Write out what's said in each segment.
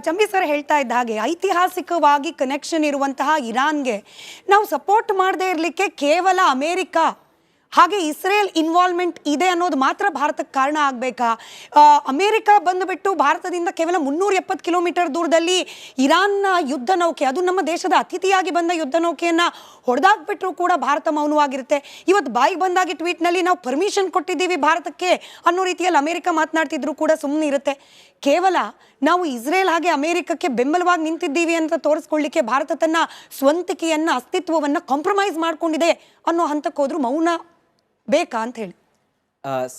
Chambi sir ಹೇಳ್ತಾ ಇದ್ದ ಹಾಗೆ ಐತಿಹಾಸಿಕವಾಗಿ ಕನೆಕ್ಷನ್ ಇರುವಂತಹ ಇರಾನ್ಗೆ ನಾವು ಸಪೋರ್ಟ್ ಮಾಡದೇ ಇರಲಿಕ್ಕೆ ಕೇವಲ ಅಮೇರಿಕಾ ಹಾಗೆ ಇಸ್ರೇಲ್ ಇನ್ವಾಲ್ವ್ಮೆಂಟ್ ಇದೆ ಅನ್ನೋದು ಮಾತ್ರ ಭಾರತಕ್ಕೆ ಕಾರಣ ಆಗಬೇಕಾ? ಅಮೇರಿಕಾ ಬಂದುಬಿಟ್ಟು ಭಾರತದಿಂದ ಕೇವಲ 370 ಕಿಲೋಮೀಟರ್ ದೂರದಲ್ಲಿ ಇರಾನ್ನ ಯುದ್ಧ ನೌಕೆ, ಅದು ನಮ್ಮ ದೇಶದ ಅತಿಥಿಯಾಗಿ ಬಂದ ಯುದ್ಧ ನೌಕೆಯನ್ನು ಹೊಡೆದಾಕ್ಬಿಟ್ರು ಕೂಡ ಭಾರತ ಮೌನವಾಗಿರುತ್ತೆ. ಇವತ್ತು ಬಾಯಿಗೆ ಬಂದಾಗಿ ಟ್ವೀಟ್ನಲ್ಲಿ ನಾವು ಪರ್ಮಿಷನ್ ಕೊಟ್ಟಿದ್ದೀವಿ ಭಾರತಕ್ಕೆ ಅನ್ನೋ ರೀತಿಯಲ್ಲಿ ಅಮೇರಿಕಾ ಮಾತನಾಡ್ತಿದ್ರು ಕೂಡ ಸುಮ್ಮನೆ ಇರುತ್ತೆ. ಕೇವಲ ನಾವು ಇಸ್ರೇಲ್ ಹಾಗೆ ಅಮೇರಿಕಕ್ಕೆ ಬೆಂಬಲವಾಗಿ ನಿಂತಿದ್ದೀವಿ ಅಂತ ತೋರಿಸ್ಕೊಳ್ಳಿಕ್ಕೆ ಭಾರತ ತನ್ನ ಸ್ವಂತಿಕೆಯನ್ನು ಅಸ್ತಿತ್ವವನ್ನು ಕಾಂಪ್ರಮೈಸ್ ಮಾಡ್ಕೊಂಡಿದೆ ಅನ್ನೋ ಹಂತಕ್ಕೆ ಹೋದ್ರು ಮೌನ ಬೇಕಾ ಅಂತ ಹೇಳಿ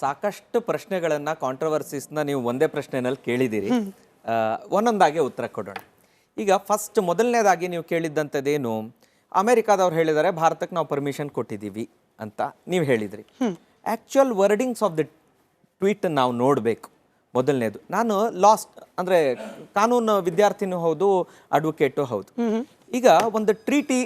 ಸಾಕಷ್ಟು ಪ್ರಶ್ನೆಗಳನ್ನ ಕಾಂಟ್ರವರ್ಸಿಸ್ನ ನೀವು ಒಂದೇ ಪ್ರಶ್ನೆನಲ್ಲಿ ಕೇಳಿದ್ದೀರಿ. ಒಂದೊಂದಾಗಿ ಉತ್ತರ ಕೊಡೋಣ. ಈಗ ಫಸ್ಟ್ ಮೊದಲನೇದಾಗಿ ನೀವು ಕೇಳಿದ್ದಂಥದ್ದೇನು, ಅಮೆರಿಕಾದವ್ರು ಹೇಳಿದ್ದಾರೆ ಭಾರತಕ್ಕೆ ನಾವು ಪರ್ಮಿಷನ್ ಕೊಟ್ಟಿದ್ದೀವಿ ಅಂತ ನೀವು ಹೇಳಿದ್ರಿ. Actual wordings of the tweet ನಾವು ನೋಡಬೇಕು. ಮೊದಲನೇದು, ನಾನು ಅಂದರೆ ಕಾನೂನು ವಿದ್ಯಾರ್ಥಿನೂ ಹೌದು, ಅಡ್ವೊಕೇಟು ಹೌದು. ಈಗ ಒಂದು ಟ್ರೀಟಿ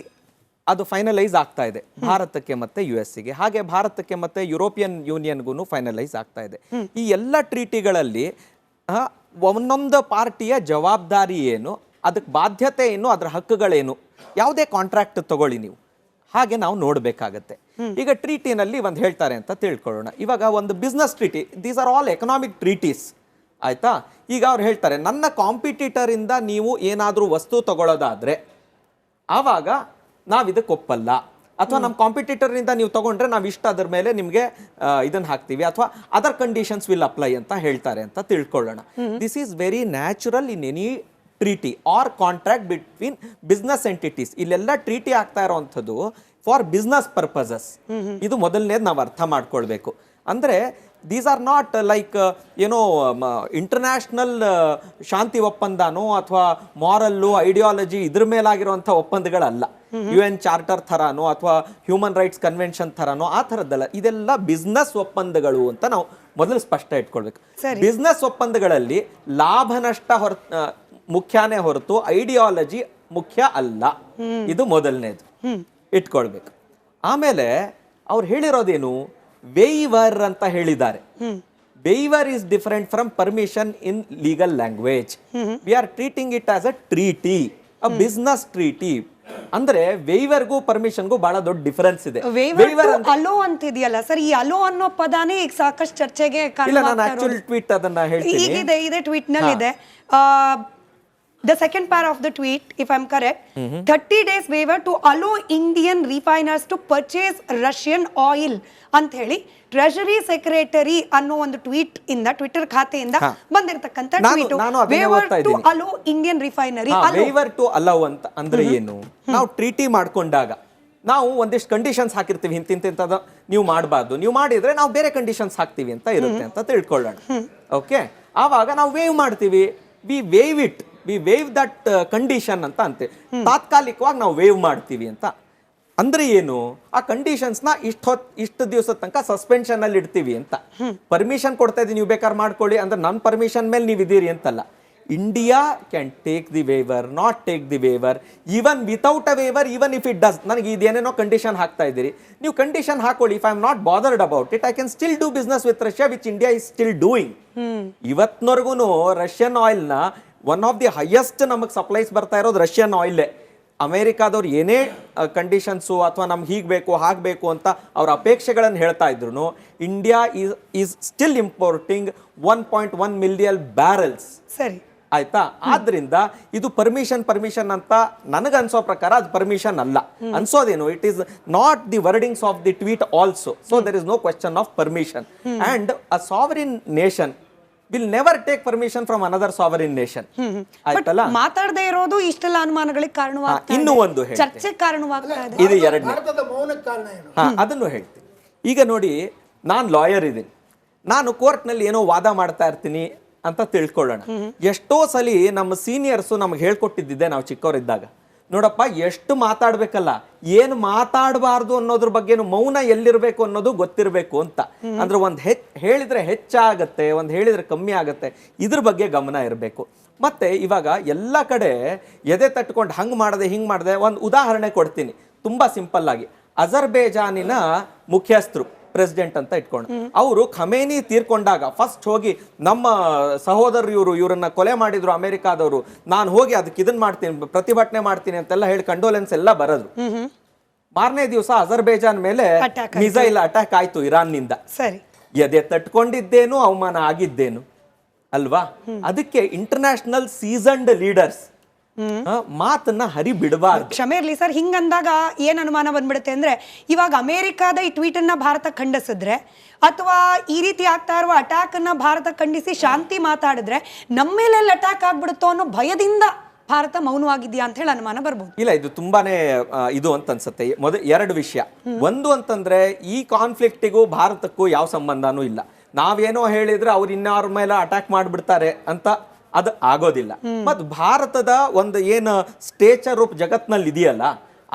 ಅದು ಫೈನಲೈಸ್ ಆಗ್ತಾ ಇದೆ ಭಾರತಕ್ಕೆ ಮತ್ತೆ US-ಗೆ, ಹಾಗೆ ಭಾರತಕ್ಕೆ ಮತ್ತೆ ಯುರೋಪಿಯನ್ ಯೂನಿಯನ್ಗೂ ಫೈನಲೈಸ್ ಆಗ್ತಾ ಇದೆ. ಈ ಎಲ್ಲ ಟ್ರೀಟಿಗಳಲ್ಲಿ ಒಂದೊಂದು ಪಾರ್ಟಿಯ ಜವಾಬ್ದಾರಿ ಏನು, ಅದಕ್ಕೆ ಬಾಧ್ಯತೆ ಏನು, ಅದರ ಹಕ್ಕುಗಳೇನು, ಯಾವುದೇ ಕಾಂಟ್ರಾಕ್ಟ್ ತಗೊಳ್ಳಿ ನೀವು, ಹಾಗೆ ನಾವು ನೋಡಬೇಕಾಗತ್ತೆ. ಈಗ ಟ್ರೀಟಿನಲ್ಲಿ ಒಂದು ಹೇಳ್ತಾರೆ ಅಂತ ತಿಳ್ಕೊಳ್ಳೋಣ. ಇವಾಗ ಒಂದು business treaty, these are all economic treaties, ಆಯ್ತಾ? ಈಗ ಅವ್ರು ಹೇಳ್ತಾರೆ ನನ್ನ ಕಾಂಪಿಟೇಟರಿಂದ ನೀವು ಏನಾದರೂ ವಸ್ತು ತಗೊಳ್ಳೋದಾದ್ರೆ ಆವಾಗ ನಾವು ಇದಕ್ಕೆ ಒಪ್ಪಲ್ಲ, ಅಥವಾ ನಮ್ಮ ಕಾಂಪಿಟೇಟರ್ನಿಂದ ನೀವು ತಗೊಂಡ್ರೆ ನಾವು ಇಷ್ಟ ಅದರ ಮೇಲೆ ನಿಮಗೆ ಇದನ್ನು ಹಾಕ್ತೀವಿ, ಅಥವಾ ಅದರ್ ಕಂಡೀಷನ್ಸ್ ವಿಲ್ ಅಪ್ಲೈ ಅಂತ ಹೇಳ್ತಾರೆ ಅಂತ ತಿಳ್ಕೊಳ್ಳೋಣ. This is very natural in any treaty or contract between business entities. ಇಲ್ಲೆಲ್ಲ ಟ್ರೀಟಿ ಆಗ್ತಾ ಇರೋವಂಥದ್ದು ಫಾರ್ ಬಿಸ್ನೆಸ್ ಪರ್ಪಸಸ್. ಇದು ಮೊದಲನೇದು ನಾವು ಅರ್ಥ ಮಾಡ್ಕೊಳ್ಬೇಕು. ಅಂದರೆ ದೀಸ್ ಆರ್ ನಾಟ್ ಲೈಕ್ ಏನೋ ಇಂಟರ್ನ್ಯಾಷನಲ್ ಶಾಂತಿ ಒಪ್ಪಂದನೋ ಅಥವಾ ಮಾರಲ್ಲು ಐಡಿಯಾಲಜಿ ಇದ್ರ ಮೇಲಾಗಿರುವಂಥ ಒಪ್ಪಂದಗಳಲ್ಲ. UN ಚಾರ್ಟರ್ ಥರನೋ ಅಥವಾ ಹ್ಯೂಮನ್ ರೈಟ್ಸ್ ಕನ್ವೆನ್ಷನ್ ಥರನೋ ಆ ಥರದ್ದಲ್ಲ. ಇದೆಲ್ಲ ಬಿಸ್ನೆಸ್ ಒಪ್ಪಂದಗಳು ಅಂತ ನಾವು ಮೊದಲು ಸ್ಪಷ್ಟ ಇಟ್ಕೊಳ್ಬೇಕು. ಬಿಸ್ನೆಸ್ ಒಪ್ಪಂದಗಳಲ್ಲಿ ಲಾಭ ನಷ್ಟ ಮುಖ್ಯನೇ ಹೊರತು ಐಡಿಯಾಲಜಿ ಮುಖ್ಯ ಅಲ್ಲ. ಇದು ಮೊದಲನೇದು ಇಟ್ಕೊಳ್ಬೇಕು. ಆಮೇಲೆ ಅವ್ರು ಹೇಳಿರೋದೇನು, ವೇವರ್ ಅಂತ ಹೇಳಿದ್ದಾರೆ. Waiver is different from permission in legal language. We are treating it as a treaty, a business treaty. ಅಂದ್ರೆ ವೇವರ್ಗೂ ಪರ್ಮಿಷನ್ಗೂ ಬಹಳ ದೊಡ್ಡ ಡಿಫರೆನ್ಸ್ ಇದೆ. ಅಲೋ ಅಂತಿದೆಯಲ್ಲ ಸರ್, ಈ ಅಲೋ ಅನ್ನೋ ಪದಾನೇ ಈಗ ಸಾಕಷ್ಟು ಚರ್ಚೆಗೆ ಇಲ್ಲ. ನಾನು ಆಕ್ಚುअल ಟ್ವೀಟ್ ಅದನ್ನ ಹೇಳ್ತೀನಿ. ಇದೆ ಟ್ವೀಟ್ ನಲ್ಲಿ ಇದೆ. The second part of the tweet, if I'm correct, 30 days waiver to allow Indian refiners to purchase Russian oil ಅಂತ ಹೇಳಿ ಟ್ರೆಜರಿ ಸೆಕ್ರೆಟರಿ ಅನ್ನೋ ಒಂದು ಟ್ವೀಟ್ ಇಂದ, ಟ್ವಿಟರ್ ಖಾತೆಯಿಂದ ಬಂದಿರತಕ್ಕಂತ tweet. Waiver to allow Indian refinery. Waiver to allow ಅಂತ ಅಂದ್ರೆ ಏನು? ನಾವು ಟ್ರೀಟಿ ಮಾಡ್ಕೊಂಡಾಗ ನಾವು ಒಂದಿಷ್ಟು ಕಂಡೀಷನ್ಸ್ ಹಾಕಿರ್ತೀವಿ, ಇಂತಿಂತದ ನೀವು ಮಾಡಬಾರ್ದು, ನೀವು ಮಾಡಿದ್ರೆ ನಾವು ಬೇರೆ ಕಂಡೀಷನ್ಸ್ ಹಾಕ್ತೀವಿ ಅಂತ ಇರುತ್ತೆ ಅಂತ ತಿಳ್ಕೊಳ್ಳೋಣ. ಓಕೆ, ಆವಾಗ ನಾವು ವೇವ್ ಮಾಡ್ತೀವಿ. V wave it, V wave that condition ಅಂತ ಅಂತೆ. ತಾತ್ಕಾಲಿಕವಾಗಿ ನಾವು ವೇವ್ ಮಾಡ್ತೀವಿ ಅಂತ ಅಂದ್ರೆ ಏನು, ಆ ಕಂಡೀಷನ್ಸ್ನ ಇಷ್ಟು ದಿವಸದ ತನಕ ಸಸ್ಪೆನ್ಷನ್ ಅಲ್ಲಿ ಇಡ್ತೀವಿ ಅಂತ. ಪರ್ಮಿಷನ್ ಕೊಡ್ತಾ ಇದ್ದೀವಿ, ನೀವು ಬೇಕಾದ್ರೆ ಮಾಡ್ಕೊಳ್ಳಿ ಅಂದ್ರೆ ನನ್ನ ಪರ್ಮಿಷನ್ ಮೇಲೆ ನೀವು ಇದೀರಿ ಅಂತಲ್ಲ. India can take the waiver, not take the waiver, even without a waiver, even if it does. ನನಗೆ ಇದೇನೇನೋ ಕಂಡೀಷನ್ ಹಾಕ್ತಾ ಇದ್ದೀರಿ, ನೀವು ಕಂಡೀಷನ್ ಹಾಕೊಳ್ಳಿ. If I am not bothered about it, I can still do business with Russia, which India is still doing. ಇವತ್ತಿನವರೆಗೂ Russian ಆಯಿಲ್ನ one of the highest ನಮಗೆ supplies ಬರ್ತಾ ಇರೋದು ರಷ್ಯನ್ ಆಯಿಲೇ. ಅಮೇರಿಕಾದವ್ರು ಏನೇ ಕಂಡೀಷನ್ಸು ಅಥವಾ ನಮ್ಗೆ ಹೀಗೆ ಬೇಕು ಹಾಗೆ ಬೇಕು ಅಂತ ಅವ್ರ ಅಪೇಕ್ಷೆಗಳನ್ನು ಹೇಳ್ತಾ ಇದ್ರು, India is still importing 1.1 million barrels. ಸರಿ, ಆಯ್ತಾ? ಆದ್ರಿಂದ ಇದು ಪರ್ಮಿಷನ್ ಅಂತ ನನಗನ್ಸೋ ಪ್ರಕಾರ ಅದು ಪರ್ಮಿಷನ್ ಅಲ್ಲ. ಅನ್ಸೋದೇನು, it is not the wordings of the tweet also. So there is no question of permission. And a sovereign nation will never take permission from another sovereign nation. ಆಯ್ತಲ್ಲ? ಮಾತಾಡದೇ ಇರೋದು ಇಷ್ಟೆಲ್ಲ ಅನುಮಾನಗಳಿಗೆ ಕಾರಣವಾಗ್ತಾ ಇದೆ. ಇನ್ನೂ ಒಂದು ಚರ್ಚೆ ಕಾರಣವಾಗ್ತಾ ಇದೆ. ಇದು ಎರಡನೇ. ಅದನ್ನು ಹೇಳ್ತೀನಿ. ಈಗ ನೋಡಿ, ನಾನು ಲಾಯರ್ ಇದ್ದೀನಿ, ನಾನು ಕೋರ್ಟ್ನಲ್ಲಿ ಏನೋ ವಾದ ಮಾಡ್ತಾ ಇರ್ತೀನಿ ಅಂತ ತಿಳ್ಕೊಳ್ಳೋಣ. ಎಷ್ಟೋ ಸಲಿ ನಮ್ಮ ಸೀನಿಯರ್ಸು ನಮ್ಗೆ ಹೇಳ್ಕೊಟ್ಟಿದ್ದೆ ನಾವು ಚಿಕ್ಕವರಿದ್ದಾಗ, ನೋಡಪ್ಪ ಎಷ್ಟು ಮಾತಾಡ್ಬೇಕಲ್ಲ, ಏನು ಮಾತಾಡಬಾರ್ದು ಅನ್ನೋದ್ರ ಬಗ್ಗೆ ಮೌನ ಎಲ್ಲಿರ್ಬೇಕು ಅನ್ನೋದು ಗೊತ್ತಿರಬೇಕು ಅಂತ. ಅಂದ್ರೆ ಒಂದು ಹೇಳಿದ್ರೆ ಹೆಚ್ಚಾಗತ್ತೆ, ಒಂದು ಹೇಳಿದ್ರೆ ಕಮ್ಮಿ ಆಗತ್ತೆ, ಇದ್ರ ಬಗ್ಗೆ ಗಮನ ಇರಬೇಕು. ಮತ್ತೆ ಇವಾಗ ಎಲ್ಲ ಕಡೆ ಎದೆ ತಟ್ಕೊಂಡು ಹಂಗೆ ಮಾಡದೆ ಹಿಂಗೆ ಮಾಡದೆ. ಒಂದು ಉದಾಹರಣೆ ಕೊಡ್ತೀನಿ ತುಂಬಾ ಸಿಂಪಲ್ ಆಗಿ. ಅಜರ್ಬೈಜಾನಿನ ಮುಖ್ಯಸ್ಥರು ಪ್ರೆಸಿಡೆಂಟ್ ಅಂತ ಇಟ್ಕೊಂಡು ಅವರು ಖಮೇನಿ ತೀರ್ಕೊಂಡಾಗ ಫಸ್ಟ್ ಹೋಗಿ ನಮ್ಮ ಸಹೋದರರು ಇವರನ್ನ ಕೊಲೆ ಮಾಡಿದ್ರು ಅಮೆರಿಕಾದವರು, ನಾನು ಹೋಗಿ ಅದಕ್ಕೆ ಇದನ್ನ ಮಾಡ್ತೀನಿ, ಪ್ರತಿಭಟನೆ ಮಾಡ್ತೀನಿ ಅಂತೆಲ್ಲ ಹೇಳಿ ಕಂಡೋಲೆನ್ಸ್ ಎಲ್ಲ ಬರೋದು. ಮಾರನೇ ದಿವಸ ಅಜರ್ಬೈಜಾನ್ ಮೇಲೆ ಮಿಸೈಲ್ ಅಟ್ಯಾಕ್ ಆಯ್ತು ಇರಾನ್ನಿಂದ. ಸರಿ, ಎದೆ ತಟ್ಕೊಂಡಿದ್ದೇನು, ಅವಮಾನ ಆಗಿದ್ದೇನು ಅಲ್ವಾ? ಅದಕ್ಕೆ ಇಂಟರ್ನ್ಯಾಷನಲ್ ಸೀಸನ್ಡ್ ಲೀಡರ್ಸ್ ಮಾತನ್ನ ಹರಿ ಬಿಡಬಾರ್ದು. ಕ್ಷಮೆ ಇರ್ಲಿ ಸರ್, ಹಿಂಗಂದಾಗ ಏನ್ ಅನುಮಾನ ಬಂದ್ಬಿಡುತ್ತೆ ಅಂದ್ರೆ, ಇವಾಗ ಅಮೆರಿಕಾದ ಈ ಟ್ವೀಟ್ ಅನ್ನ ಭಾರತ ಖಂಡಿಸಿದ್ರೆ ಅಥವಾ ಈ ರೀತಿ ಆಗ್ತಾ ಇರುವ ಅಟ್ಯಾಕ್ ಅನ್ನ ಭಾರತ ಖಂಡಿಸಿ ಶಾಂತಿ ಮಾತಾಡಿದ್ರೆ ನಮ್ಮ ಮೇಲೆಲ್ಲ ಅಟ್ಯಾಕ್ ಆಗ್ಬಿಡುತ್ತೋ ಅನ್ನೋ ಭಯದಿಂದ ಭಾರತ ಮೌನವಾಗಿದ್ಯಾ ಅಂತ ಹೇಳಿ ಅನುಮಾನ ಬರ್ಬೋದು. ಇಲ್ಲ, ಇದು ತುಂಬಾನೇ ಇದು ಅಂತ ಅನ್ಸುತ್ತೆ. ಎರಡು ವಿಷಯ. ಒಂದು ಅಂತಂದ್ರೆ ಈ ಕಾನ್ಫ್ಲಿಕ್ಟಿಗೂ ಭಾರತಕ್ಕೂ ಯಾವ ಸಂಬಂಧನೂ ಇಲ್ಲ. ನಾವೇನೋ ಹೇಳಿದ್ರೆ ಅವ್ರು ಇನ್ಯಾರ ಮೇಲೆ ಅಟ್ಯಾಕ್ ಮಾಡ್ಬಿಡ್ತಾರೆ ಅಂತ ಅದು ಆಗೋದಿಲ್ಲ. ಮತ್ ಭಾರತದ ಒಂದು ಏನು ಸ್ಟೇಚರ್ ಜಗತ್ನಲ್ಲಿ ಇದೆಯಲ್ಲ,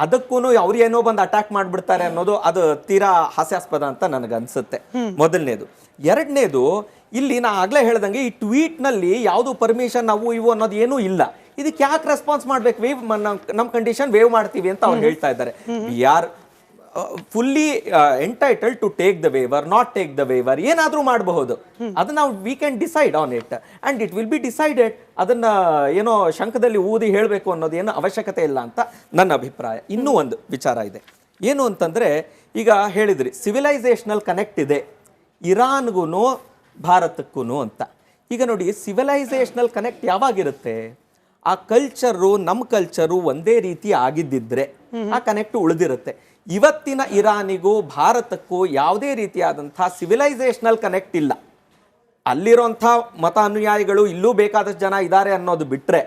ಅದಕ್ಕೂ ಅವ್ರು ಏನೋ ಬಂದು ಅಟ್ಯಾಕ್ ಮಾಡ್ಬಿಡ್ತಾರೆ ಅನ್ನೋದು ಅದು ತೀರಾ ಹಾಸ್ಯಾಸ್ಪದ ಅಂತ ನನಗೆ ಅನ್ಸುತ್ತೆ. ಮೊದಲನೇದು. ಎರಡನೇದು, ಇಲ್ಲಿ ನಾ ಆಗ್ಲೇ ಹೇಳ್ದಂಗೆ ಈ ಟ್ವೀಟ್ ನಲ್ಲಿ ಯಾವ್ದು ಪರ್ಮಿಷನ್ ನಾವು ಇವು ಅನ್ನೋದು ಏನೂ ಇಲ್ಲ. ಇದಕ್ಕೆ ಯಾಕೆ ರೆಸ್ಪಾನ್ಸ್ ಮಾಡ್ಬೇಕು? ನಮ್ ಕಂಡೀಷನ್ ವೇವ್ ಮಾಡ್ತೀವಿ ಅಂತ ಅವ್ರು ಹೇಳ್ತಾ ಇದ್ದಾರೆ. We are fully entitled to take the waiver, not take the waiver, ಏನಾದ್ರೂ ಮಾಡಬಹುದು. ಅದನ್ನ ನಾವು we can decide on it and it will be decided. ಅದನ್ನ ಏನೋ ಶಂಖದಲ್ಲಿ ಊದಿ ಹೇಳಬೇಕು ಅನ್ನೋದು ಏನು ಅವಶ್ಯಕತೆ ಇಲ್ಲ ಅಂತ ನನ್ನ ಅಭಿಪ್ರಾಯ. ಇನ್ನೂ ಒಂದು ವಿಚಾರ ಇದೆ. ಏನು ಅಂತಂದ್ರೆ, ಈಗ ಹೇಳಿದ್ರಿ ಸಿವಿಲೈಸೇಷನಲ್ ಕನೆಕ್ಟ್ ಇದೆ ಇರಾನ್ಗೂ ಭಾರತಕ್ಕೂ ಅಂತ. ಈಗ ನೋಡಿ, ಸಿವಿಲೈಸೇಷನಲ್ ಕನೆಕ್ಟ್ ಯಾವಾಗಿರುತ್ತೆ? ಆ ಕಲ್ಚರು ನಮ್ಮ ಕಲ್ಚರು ಒಂದೇ ರೀತಿ ಆಗಿದ್ದಿದ್ರೆ ಆ ಕನೆಕ್ಟ್ ಉಳಿದಿರುತ್ತೆ. ಇವತ್ತಿನ ಇರಾನಿಗೂ ಭಾರತಕ್ಕೂ ಯಾವುದೇ ರೀತಿಯಾದಂತಹ ಸಿವಿಲೈಸೇಷನಲ್ ಕನೆಕ್ಟ್ ಇಲ್ಲ. ಅಲ್ಲಿರುವಂಥ ಮತ ಅನುಯಾಯಿಗಳು ಇಲ್ಲೂ ಬೇಕಾದಷ್ಟು ಜನ ಇದ್ದಾರೆ ಅನ್ನೋದು ಬಿಟ್ರೆ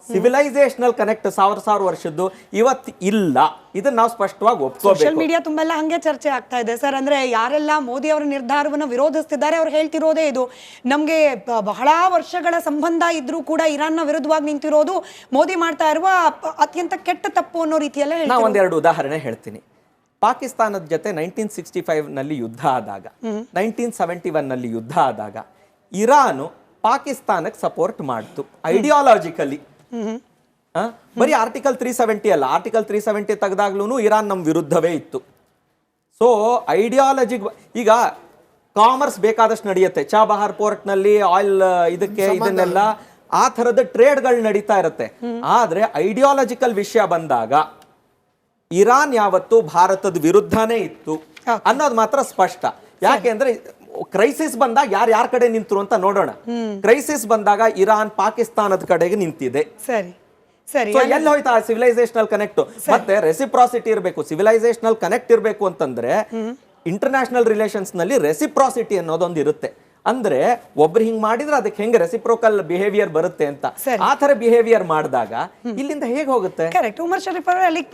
ಸಿವಿಲೈಸೇಷನಲ್ ಕನೆಕ್ಟ್ ಸಾವಿರ ವರ್ಷದ್ದು ಇವತ್ತು ಇಲ್ಲ. ಇದನ್ನ ನಾವು ಸ್ಪಷ್ಟವಾಗಿ ಒಪ್ಕೋಬೇಕು. ಸೋಷಿಯಲ್ ಮೀಡಿಯಾ ತುಂಬೆಲ್ಲ ಹಂಗೆ ಚರ್ಚೆ ಆಗ್ತಾ ಇದೆ ಸರ್. ಅಂದ್ರೆ ಯಾರೆಲ್ಲ ಮೋದಿ ಅವರ ನಿರ್ಧಾರವನ್ನು ವಿರೋಧಿಸ್ತಿದ್ದಾರೆ ಅವ್ರು ಹೇಳ್ತಿರೋದೇ ಇದು, ನಮ್ಗೆ ಬಹಳ ವರ್ಷಗಳ ಸಂಬಂಧ ಇದ್ರೂ ಕೂಡ ಇರಾನ್ನ ವಿರುದ್ಧವಾಗಿ ನಿಂತಿರೋದು ಮೋದಿ ಮಾಡ್ತಾ ಇರುವ ಅತ್ಯಂತ ಕೆಟ್ಟ ತಪ್ಪು ಅನ್ನೋ ರೀತಿಯಲ್ಲ. ನಾ ಒಂದೆರಡು ಉದಾಹರಣೆ ಹೇಳ್ತೀನಿ. ಪಾಕಿಸ್ತಾನದ ಜೊತೆ 1965 ನಲ್ಲಿ ಯುದ್ಧ ಆದಾಗ, 1971 ನಲ್ಲಿ ಯುದ್ಧ ಆದಾಗ ಇರಾನು ಪಾಕಿಸ್ತಾನಕ್ಕೆ ಸಪೋರ್ಟ್ ಮಾಡ್ತು ಐಡಿಯಾಲಜಿಕಲಿ. ಬರೀ ಆರ್ಟಿಕಲ್ 370 ಅಲ್ಲ, ಆರ್ಟಿಕಲ್ 370 ತೆಗೆದಾಗ್ಲೂ ಇರಾನ್ ನಮ್ಮ ವಿರುದ್ಧವೇ ಇತ್ತು. ಸೊ ಐಡಿಯಾಲಜಿ, ಈಗ ಕಾಮರ್ಸ್ ಬೇಕಾದಷ್ಟು ನಡೆಯುತ್ತೆ. ಚಾಬಹಾರ್ ಪೋರ್ಟ್ ನಲ್ಲಿ ಆಯಿಲ್ ಇದಕ್ಕೆ ಇದನ್ನೆಲ್ಲ ಆ ಥರದ ಟ್ರೇಡ್ಗಳು ನಡೀತಾ ಇರುತ್ತೆ. ಆದ್ರೆ ಐಡಿಯಾಲಜಿಕಲ್ ವಿಷಯ ಬಂದಾಗ ಇರಾನ್ ಯಾವತ್ತು ಭಾರತದ ವಿರುದ್ಧನೇ ಇತ್ತು ಅನ್ನೋದು ಮಾತ್ರ ಸ್ಪಷ್ಟ. ಯಾಕೆಂದ್ರೆ ಕ್ರೈಸಿಸ್ ಬಂದಾಗ ಯಾರ ಕಡೆ ನಿಂತರು ಅಂತ ನೋಡೋಣ. ಕ್ರೈಸಿಸ್ ಬಂದಾಗ ಇರಾನ್ ಪಾಕಿಸ್ತಾನದ ಕಡೆಗೆ ನಿಂತಿದೆ. ಸರಿ ಸರಿ, ಎಲ್ಲಿ ಹೋಯ್ತಾ ಸಿವಿಲೈಸೇಷನಲ್ ಕನೆಕ್ಟ್? ಮತ್ತೆ ರೆಸಿಪ್ರಾಸಿಟಿ ಇರಬೇಕು. ಸಿವಿಲೈಸೇಷನಲ್ ಕನೆಕ್ಟ್ ಇರಬೇಕು ಅಂತಂದ್ರೆ ಇಂಟರ್ನ್ಯಾಷನಲ್ ರಿಲೇಷನ್ಸ್ ನಲ್ಲಿ ರೆಸಿಪ್ರಾಸಿಟಿ ಅನ್ನೋದೊಂದು ಇರುತ್ತೆ. ಅಂದ್ರೆ ಒಬ್ರು ಹಿಂಗ್ ಮಾಡಿದ್ರೆ ಅದಕ್ಕೆ ಹೆಂಗೆ ರೆಸಿಪ್ರೋಕಲ್ ಬಿಹೇವಿಯರ್ ಬರುತ್ತೆ ಅಂತ, ಆ ತರ ಬಿಹೇವಿಯರ್ ಮಾಡಿದಾಗ ಇಲ್ಲಿಂದ ಹೇಗೆ ಹೋಗುತ್ತೆ? ಕರೆಕ್ಟ್. ಉಮರ್ ಶರೀಫ್ ಅವರೇ, ಅಲ್ಲಿ